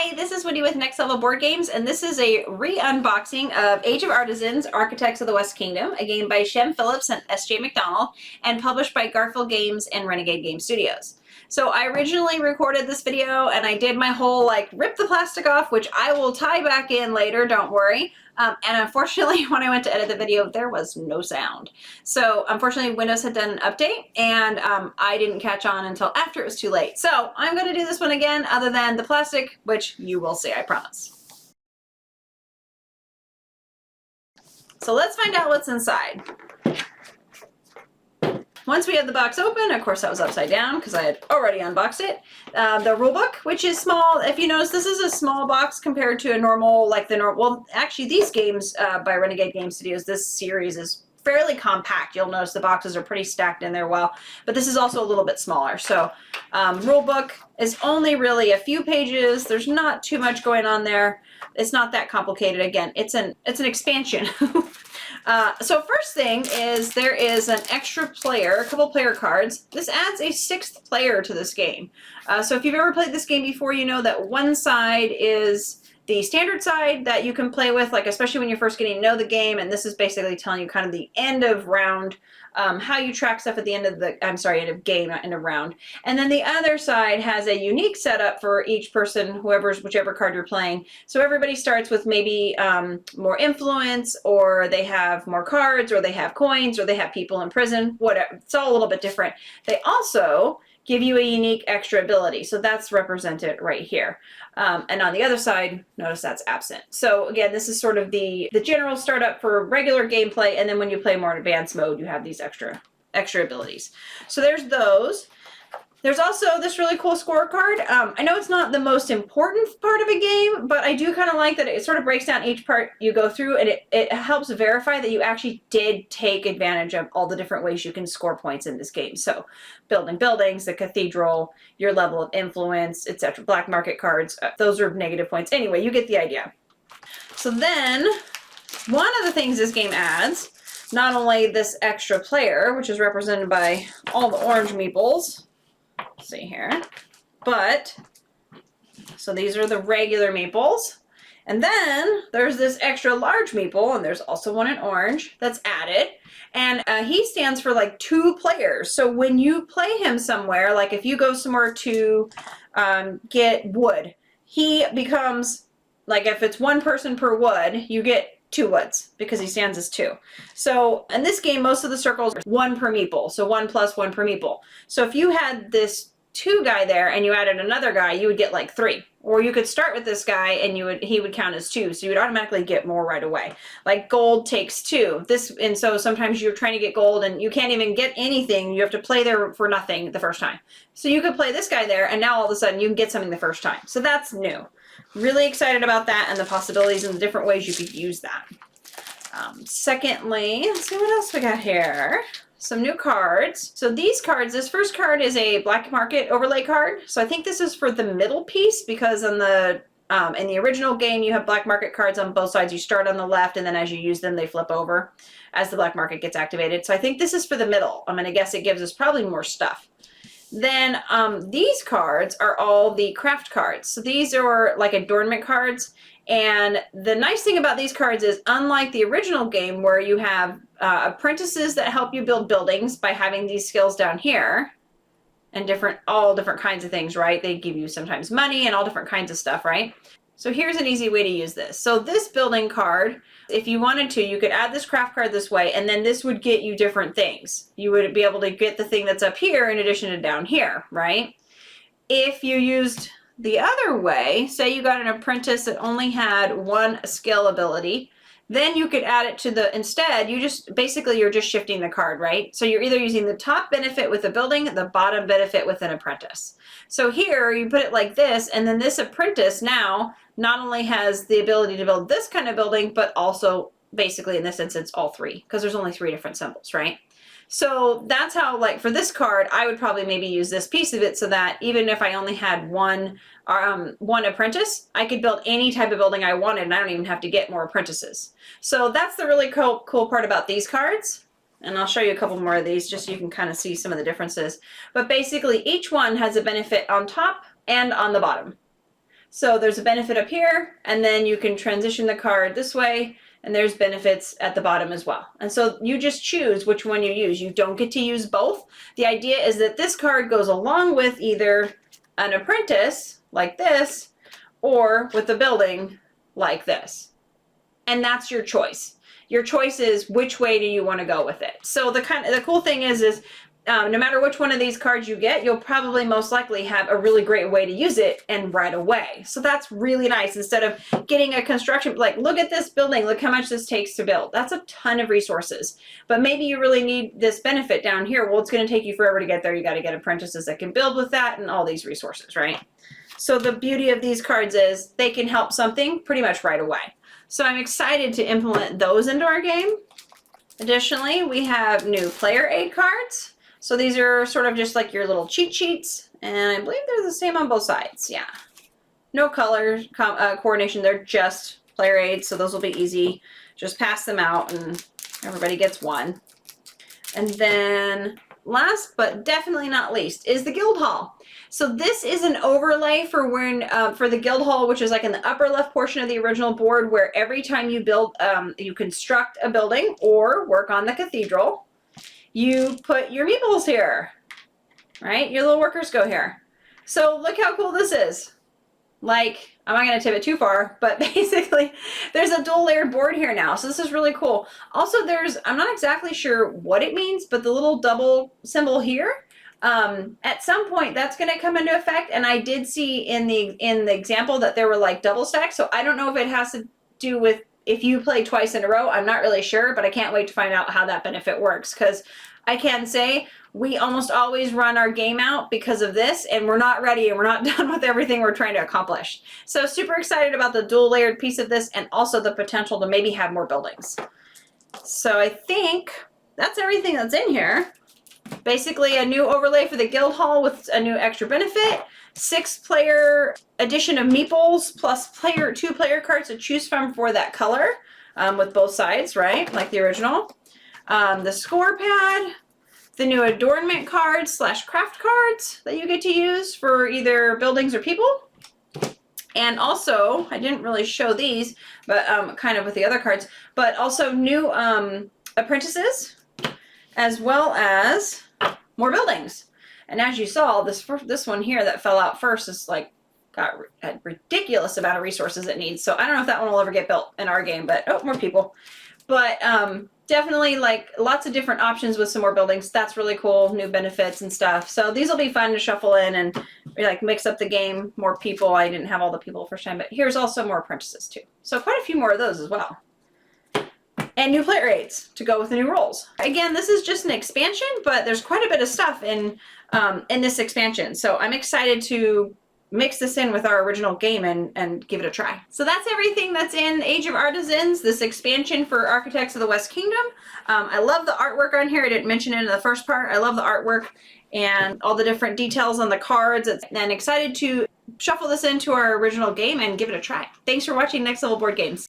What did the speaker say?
Hi, this is Wendy with Next Level Board Games, and this is a re-unboxing of Age of Artisans, Architects of the West Kingdom, a game by Shem Phillips and S.J. McDonald, and published by Garfield Games and Renegade Game Studios. So I originally recorded this video, and I did my whole, rip the plastic off, which I will tie back in later, don't worry. And unfortunately, when I went to edit the video, there was no sound. So unfortunately, Windows had done an update, and I didn't catch on until after it was too late. So I'm going to do this one again, other than the plastic, which you will see, I promise. So let's find out what's inside. Once we had the box open, of course that was upside down because I had already unboxed it. The rulebook, which is small. If you notice, this is a small box compared to a normal, well, actually these games by Renegade Game Studios, this series is fairly compact. You'll notice the boxes are pretty stacked in there well, but this is also a little bit smaller. So rulebook is only really a few pages. There's not too much going on there. It's not that complicated. Again, it's an expansion. So first thing is there is an extra player, a couple player cards. This adds a 6th player to this game. So if you've ever played this game before, you know that one side is the standard side that you can play with, especially when you're first getting to know the game, and this is basically telling you kind of the end of round, how you track stuff at the end of the, end of game, not end of round. And then the other side has a unique setup for each person, whichever card you're playing. So everybody starts with maybe more influence, or they have more cards, or they have coins, or they have people in prison, whatever. It's all a little bit different. They also give you a unique extra ability. So that's represented right here. And on the other side, notice that's absent. So again, this is sort of the general startup for regular gameplay. And then when you play more advanced mode, you have these extra abilities. So there's those. There's also this really cool scorecard. I know it's not the most important part of a game, but I do kind of like that it sort of breaks down each part you go through, and it helps verify that you actually did take advantage of all the different ways you can score points in this game. So building buildings, the cathedral, your level of influence, etc. Black market cards, those are negative points. Anyway, you get the idea. So then one of the things this game adds, not only this extra player, which is represented by all the orange meeples, see here, but so these are the regular meeples, and then there's this extra large meeple, and there's also one in orange that's added, and he stands for 2 players. So when you play him somewhere, if you go somewhere to get wood, he becomes, if it's 1 person per wood, you get 2 woods because he stands as 2. So in this game, most of the circles are 1 per meeple. So 1 plus 1 per meeple. So if you had this 2 guy there and you added another guy, you would get 3. Or you could start with this guy and he would count as 2. So you would automatically get more right away. Gold takes 2. And so sometimes you're trying to get gold and you can't even get anything. You have to play there for nothing the first time. So you could play this guy there, and now all of a sudden you can get something the first time. So that's new. Really excited about that and the possibilities and the different ways you could use that. Secondly, let's see what else we got here. Some new cards. So these cards, this first card is a black market overlay card. So I think this is for the middle piece, because in the original game you have black market cards on both sides. You start on the left, and then as you use them they flip over as the black market gets activated. So I think this is for the middle. I'm going to guess it gives us probably more stuff. Then these cards are all the craft cards. So these are adornment cards. And the nice thing about these cards is, unlike the original game where you have apprentices that help you build buildings by having these skills down here, and all different kinds of things, right? They give you sometimes money and all different kinds of stuff, right? So here's an easy way to use this. So this building card, if you wanted to, you could add this craft card this way, and then this would get you different things. You would be able to get the thing that's up here in addition to down here, right? If you used the other way, say you got an apprentice that only had 1 skill ability, then you could add it to instead, you're just shifting the card, right? So you're either using the top benefit with a building, the bottom benefit with an apprentice. So here you put it like this, and then this apprentice now not only has the ability to build this kind of building, but also basically in this instance all 3, because there's only 3 different symbols, right? So that's how, for this card, I would probably maybe use this piece of it so that even if I only had one apprentice, I could build any type of building I wanted, and I don't even have to get more apprentices. So that's the really cool part about these cards. And I'll show you a couple more of these just so you can kind of see some of the differences. But basically, each one has a benefit on top and on the bottom. So there's a benefit up here, and then you can transition the card this way, and there's benefits at the bottom as well. And so you just choose which one you use. You don't get to use both. The idea is that this card goes along with either an apprentice like this, or with a building like this. And that's your choice. Your choice is which way do you want to go with it. So the cool thing is no matter which one of these cards you get, you'll probably most likely have a really great way to use it and right away. So that's really nice. Instead of getting a construction, like look at this building, look how much this takes to build. That's a ton of resources. But maybe you really need this benefit down here. Well, it's going to take you forever to get there. You got to get apprentices that can build with that and all these resources, right? So the beauty of these cards is they can help something pretty much right away. So I'm excited to implement those into our game. Additionally, we have new player aid cards. So these are sort of just like your little cheat sheets, and I believe they're the same on both sides. Yeah, no color coordination. They're just player aids, so those will be easy. Just pass them out, and everybody gets one. And then last but definitely not least is the guild hall. So this is an overlay for when for the guild hall, which is like in the upper left portion of the original board, where every time you build, you construct a building or work on the cathedral, you put your meeples here, right? Your little workers go here. So look how cool this is. Like, I'm not going to tip it too far, but basically there's a dual layered board here now. So this is really cool. Also I'm not exactly sure what it means, but the little double symbol here, at some point that's going to come into effect. And I did see in the example that there were like double stacks. So I don't know if it has to do with if you play twice in a row. I'm not really sure, but I can't wait to find out how that benefit works, because I can say we almost always run our game out because of this, and we're not ready and we're not done with everything we're trying to accomplish. So super excited about the dual layered piece of this, and also the potential to maybe have more buildings. So I think that's everything that's in here. Basically a new overlay for the guild hall with a new extra benefit, 6-player edition of meeples plus 2 player cards to choose from for that color, with both sides, right? Like the original. The score pad, the new adornment cards / craft cards that you get to use for either buildings or people. And also, I didn't really show these, but kind of with the other cards, but also new apprentices, as well as more buildings. And as you saw, this one here that fell out first is like got a ridiculous amount of resources it needs. So I don't know if that one will ever get built in our game, but oh, more people. But definitely like lots of different options with some more buildings. That's really cool, new benefits and stuff. So these will be fun to shuffle in and like mix up the game, more people. I didn't have all the people the first time, but here's also more apprentices too. So quite a few more of those as well. And new player aids to go with the new roles. Again, this is just an expansion, but there's quite a bit of stuff in this expansion. So I'm excited to mix this in with our original game and give it a try. So that's everything that's in Age of Artisans, this expansion for Architects of the West Kingdom. I love the artwork on here. I didn't mention it in the first part. I love the artwork and all the different details on the cards, and excited to shuffle this into our original game and give it a try. Thanks for watching Next Level Board Games.